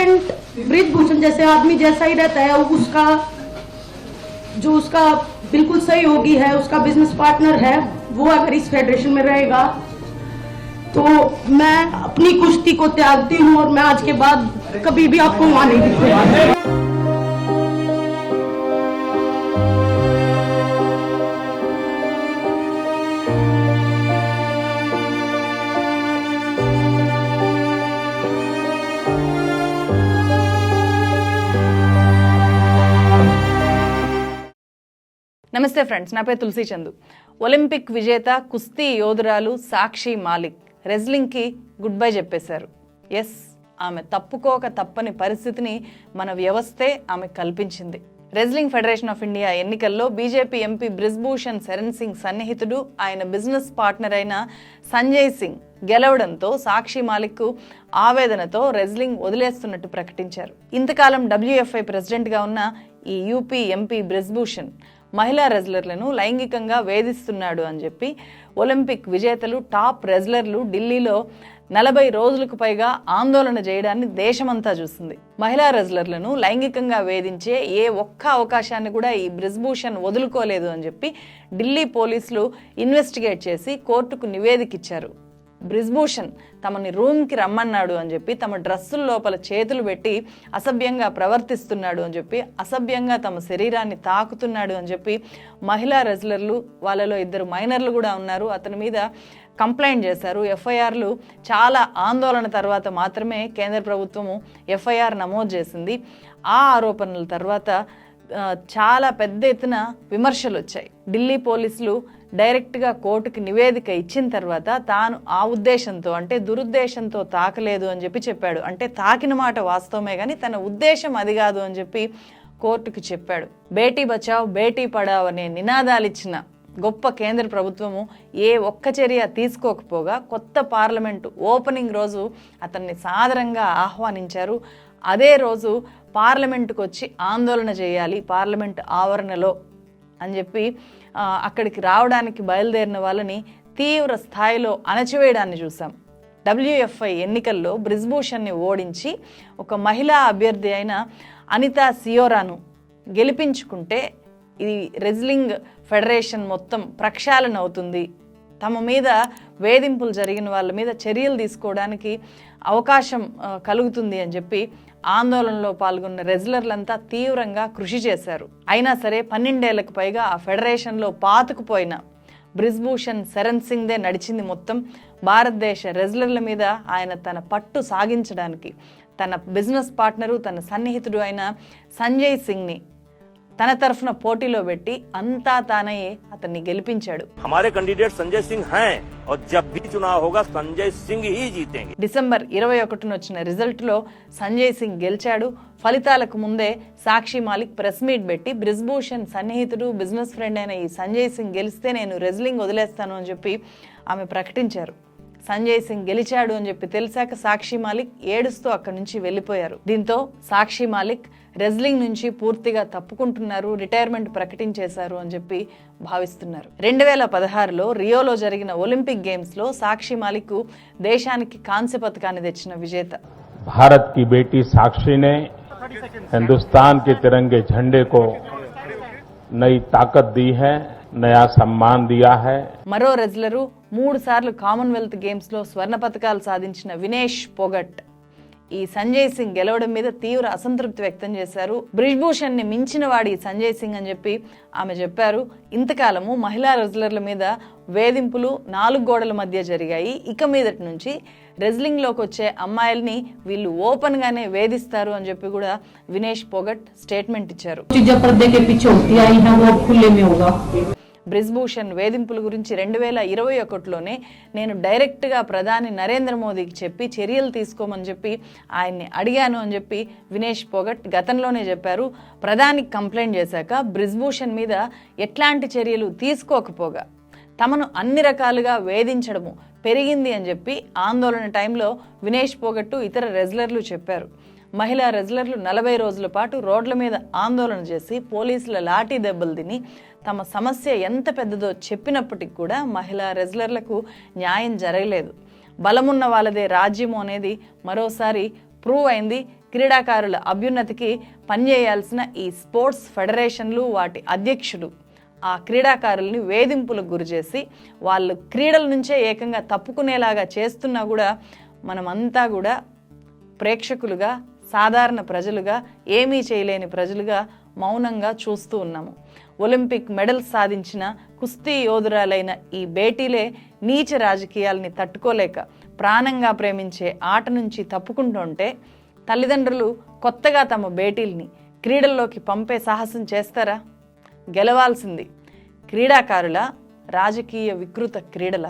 President Brijbhushan जैसे आदमी जैसा ही रहता है, उसका बिल्कुल सहयोगी है, उसका बिजनेस पार्टनर है, वो अगर इस फेडरेशन में रहेगा तो मैं अपनी कुश्ती को त्यागती हूँ और मैं आज के बाद कभी भी आपको वहां नहीं दिखूंगा। నమస్తే ఫ్రెండ్స్, నా పేరు తులసి చందు. ఒలింపిక్ విజేత కుస్తీ యోధురాలు సాక్షి మాలిక్ రెజ్లింగ్కి గుడ్ బై చెప్పేశారు. ఎస్, ఆమె తప్పుకోక తప్పని పరిస్థితిని మన వ్యవస్థే ఆమె కల్పించింది. రెజ్లింగ్ ఫెడరేషన్ ఆఫ్ ఇండియా ఎన్నికల్లో బీజేపీ ఎంపీ బ్రిజ్భూషణ్ శరణ్ సింగ్ సన్నిహితుడు, ఆయన బిజినెస్ పార్ట్నర్ అయిన సంజయ్ సింగ్ గెలవడంతో సాక్షి మాలిక్ ఆవేదనతో రెజ్లింగ్ వదిలేస్తున్నట్టు ప్రకటించారు. ఇంతకాలం WFI ప్రెసిడెంట్గా ఉన్న ఈ యూపీ ఎంపీ బ్రిజ్భూషణ్ మహిళా రెజ్లర్లను లైంగికంగా వేధిస్తున్నాడు అని చెప్పి ఒలింపిక్ విజేతలు, టాప్ రెజ్లర్లు ఢిల్లీలో 40 రోజులకు పైగా ఆందోళన చేయడాన్ని దేశమంతా చూసింది. మహిళా రెజ్లర్లను లైంగికంగా వేధించే ఏ ఒక్క అవకాశాన్ని కూడా ఈ బ్రిజ్భూషణ్ వదులుకోలేదు అని చెప్పి ఢిల్లీ పోలీసులు ఇన్వెస్టిగేట్ చేసి కోర్టుకు నివేదిక ఇచ్చారు. బ్రిజ్భూషణ్ తమని రూమ్కి రమ్మన్నాడు అని చెప్పి, తమ డ్రెస్సుల లోపల చేతులు పెట్టి అసభ్యంగా ప్రవర్తిస్తున్నాడు అని చెప్పి, అసభ్యంగా తమ శరీరాన్ని తాకుతున్నాడు అని చెప్పి మహిళా రెజ్లర్లు, వాళ్ళలో 2 మైనర్లు కూడా ఉన్నారు, అతని మీద కంప్లైంట్ చేశారు. FIRలు చాలా ఆందోళన తర్వాత మాత్రమే కేంద్ర ప్రభుత్వము FIR నమోదు చేసింది. ఆ ఆరోపణల తర్వాత చాలా పెద్ద ఎత్తున విమర్శలు వచ్చాయి. ఢిల్లీ పోలీసులు డైరెక్ట్గా కోర్టుకి నివేదిక ఇచ్చిన తర్వాత తాను ఆ ఉద్దేశంతో, అంటే దురుద్దేశంతో తాకలేదు అని చెప్పి చెప్పాడు. అంటే తాకిన మాట వాస్తవమే కానీ తన ఉద్దేశం అది కాదు అని చెప్పి కోర్టుకి చెప్పాడు. బేటీ బచావ్ బేటీ పడావ్ అనే నినాదాలు ఇచ్చిన గొప్ప కేంద్ర ప్రభుత్వము ఏ ఒక్క చర్య తీసుకోకపోగా కొత్త పార్లమెంటు ఓపెనింగ్ రోజు అతన్ని సాదరంగా ఆహ్వానించారు. అదే రోజు పార్లమెంటుకు వచ్చి ఆందోళన చేయాలి పార్లమెంట్ ఆవరణలో అని చెప్పి అక్కడికి రావడానికి బయలుదేరిన వాళ్ళని తీవ్ర స్థాయిలో అణచివేయడాన్ని చూసాం. WFI ఎన్నికల్లో బ్రిజ్భూషణ్ని ఓడించి ఒక మహిళా అభ్యర్థి అయిన అనితా సియోరాను గెలిపించుకుంటే ఇది రెజ్లింగ్ ఫెడరేషన్ మొత్తం ప్రక్షాళన అవుతుంది, తమ మీద వేధింపులు జరిగిన వాళ్ళ మీద చర్యలు తీసుకోవడానికి అవకాశం కలుగుతుంది అని చెప్పి ఆందోళనలో పాల్గొన్న రెజ్లర్లంతా తీవ్రంగా కృషి చేశారు. అయినా సరే 12 ఏళ్లకు పైగా ఆ ఫెడరేషన్లో పాతుకుపోయిన బ్రిజ్భూషణ్ శరణ్ సింగ్దే నడిచింది మొత్తం. భారతదేశ రెజ్లర్ల మీద ఆయన తన పట్టు సాగించడానికి తన బిజినెస్ పార్ట్నరు, తన సన్నిహితుడు అయిన సంజయ్ సింగ్ని తన తరఫున పోటీలో పెట్టి అంతా తానయే అతన్ని గెలిపించాడు. हमारे कैंडिडेट संजय सिंह हैं और जब भी चुनाव होगा संजय सिंह ही जीतेंगे. డిసెంబర్ 21న వచ్చిన రిజల్ట్ లో సంజయ్ సింగ్ గెలిచాడు. ఫలితాలకు ముందే సాక్షి మాలిక్ ప్రెస్ మీట్ పెట్టి బ్రిజ్భూషణ్ సన్నిహితుడు, బిజినెస్ ఫ్రెండ్ అయిన ఈ సంజయ్ సింగ్ గెలిస్తే నేను రెజ్లింగ్ వదిలేస్తాను అని చెప్పి ఆమె ప్రకటించారు. సంజయ్ సింగ్ గెలిచాడు అని చెప్పి తెలిసాక సాక్షి మాలిక్ ఏడుస్తూ అక్కడి నుంచి వెళ్ళిపోయారు. దీంతో సాక్షి మాలిక్ రెజ్లింగ్ నుంచి పూర్తిగా తప్పుకుంటున్నారు, రిటైర్మెంట్ ప్రకటించేశారు అని చెప్పి భావిస్తున్నారు. 2016లో రియోలో జరిగిన ఒలింపిక్ గేమ్స్ లో సాక్షి మాలిక్ దేశానికి కాంస్య పతకాన్ని తెచ్చిన విజేత. భారత్ కి బేటీ సాక్షి నే హిందుస్తాన్ के तिरंगे झंडे को नई ताकत दी है, నయా సమ్మాన్ దియా హై. మరో రెజ్లరు 3 సార్లు కామన్వెల్త్ గేమ్స్ లో స్వర్ణ పతకాలు సాధించిన వినేష్ పోగట్ ఈ సంజయ్ సింగ్ గెలవడం మీద తీవ్ర అసంతృప్తి వ్యక్తం చేశారు. బ్రిజ్భూషణ్ ని మించిన వాడి సంజయ్ సింగ్ అని చెప్పి ఆమె చెప్పారు. ఇంతకాలము మహిళా రెజ్లర్ల మీద వేధింపులు 4 గోడల మధ్య జరిగాయి. ఇక మీదటి నుంచి రెజ్లింగ్ లోకి వచ్చే అమ్మాయిల్ని వీళ్ళు ఓపెన్ గానే వేధిస్తారు అని చెప్పి కూడా వినేష్ పోగట్ స్టేట్మెంట్ ఇచ్చారు. బ్రిజ్భూషణ్ వేధింపుల గురించి 2021లోనే నేను డైరెక్ట్గా ప్రధాని నరేంద్ర మోదీకి చెప్పి చర్యలు తీసుకోమని చెప్పి ఆయన్ని అడిగాను అని చెప్పి వినేష్ పోగట్ గతంలోనే చెప్పారు. ప్రధానికి కంప్లైంట్ చేశాక బ్రిజ్భూషణ్ మీద ఎట్లాంటి చర్యలు తీసుకోకపోగా తమను అన్ని రకాలుగా వేధించడము పెరిగింది అని చెప్పి ఆందోళన టైంలో వినేష్ పోగట్టు ఇతర రెజ్లర్లు చెప్పారు. మహిళా రెజ్లర్లు 40 రోజుల పాటు రోడ్ల మీద ఆందోళన చేసి పోలీసుల లాఠీ దెబ్బలు తిని తమ సమస్య ఎంత పెద్దదో చెప్పినప్పటికి కూడా మహిళా రెజ్లర్లకు న్యాయం జరగలేదు. బలమున్న వాళ్ళదే రాజ్యము అనేది మరోసారి ప్రూవ్ అయింది. క్రీడాకారుల అభ్యున్నతికి పనిచేయాల్సిన ఈ స్పోర్ట్స్ ఫెడరేషన్లు వాటి అధ్యక్షులు ఆ క్రీడాకారుల్ని వేధింపులకు గురిచేసి వాళ్ళు క్రీడల నుంచే ఏకంగా తప్పుకునేలాగా చేస్తున్నా కూడా మనమంతా కూడా ప్రేక్షకులుగా, సాధారణ ప్రజలుగా, ఏమీ చేయలేని ప్రజలుగా మౌనంగా చూస్తూ ఉన్నాము. ఒలింపిక్ మెడల్ సాధించిన కుస్తీ యోధురాలైన ఈ బేటీలే నీచ రాజకీయాల్ని తట్టుకోలేక ప్రాణంగా ప్రేమించే ఆట నుంచి తప్పుకుంటుంటే తల్లిదండ్రులు కొత్తగా తమ బేటీల్ని క్రీడల్లోకి పంపే సాహసం చేస్తారా? గెలవాల్సింది క్రీడాకారుల, రాజకీయ వికృత క్రీడల?